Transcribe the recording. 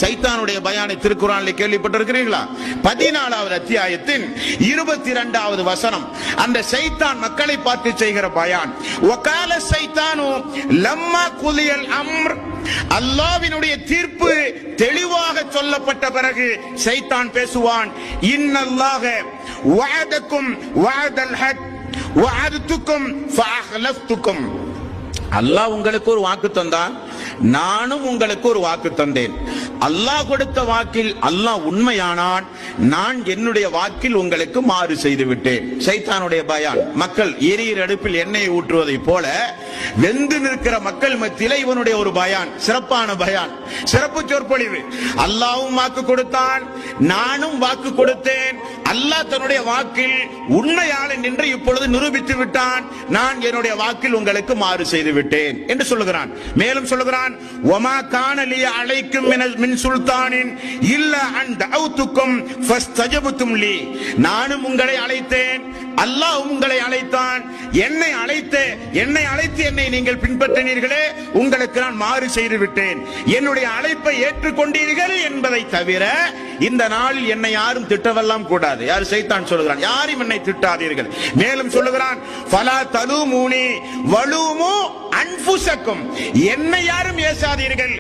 சைத்தானுடைய பயானை திருக்குர்ஆனிலே கேள்விப்பட்டிருக்கிறீர்களா? 14வது அத்தியாயத்தின் 22வது வசனம். அந்த சைத்தான் மக்களை பார்த்து செய்கிற பயான். வகால சைத்தானு லம்மா குலியல் அம்ர், அல்லாஹ்வினுடைய தீர்ப்பு தெளிவாக சொல்லப்பட்ட பிறகு சைத்தான் பேசுவான். இன்னல்லாஹ வஅதக்கும் வஅதல் ஹக் வஅதுதுக்கும் ஃபஅஹ்லஃப்துக்கும். அல்லாஹ் உங்களுக்கு ஒரு வாக்கு தந்தான், நானும் உங்களுக்கு ஒரு வாக்கு தந்தேன். அல்லாஹ் கொடுத்த வாக்கில் அல்லாஹ் உண்மையானான், நான் என்னுடைய வாக்கில் உங்களுக்கு மாறு செய்து விட்டேன். சைத்தானுடைய பயான். மக்கள் எரியிற அடுப்பில் எண்ணெயை ஊற்றுவதை போல வெந்து நிற்கிற மக்கள் மத்தியில இவனுடைய ஒரு பயான், சிறப்பான பயான், சிறப்பு சொற்பொழிவு. அல்லாஹ்வும் வாக்கு கொடுத்தான், நானும் வாக்கு கொடுத்தேன். அல்லாஹ் தன்னுடைய வாக்கில் உண்மையாளன் என்று இப்பொழுது நிரூபித்து விட்டான், நான் என்னுடைய வாக்கில் உங்களுக்கு மாறு செய்து விட்டேன் என்று சொல்லுகிறான். மேலும் சொல்லுகிறான், வமா கான லி அலைக்கும் மின் சுல்தானின் இல்லா அன் தஅவுதுக்கும் ஃபஸ்தஜபதும் லி. நானும் உங்களை அழைத்தேன், அல்லாஹ் உங்களை அழைத்தான். என்னை அழைத்து என்னை நீங்கள் பின்பற்றினீர்களே, உங்களுக்கு நான் மாறு செய்து விட்டேன். என்னுடைய அழைப்பை ஏற்றுக்கொண்டீர்கள் என்பதை தவிர இந்த நாளில் என்னை யாரும் திட்டவெல்லாம் கூடாது. யார்? சைத்தான் சொல்லுகிறான், யாரும் என்னை திட்டாதீர்கள். மேலும் சொல்லுகிறான், ஃபலா தலூமூனி வலூமு அன்ஃபுஸக்கும், என்னை யாரும் ஏசாதீர்கள்.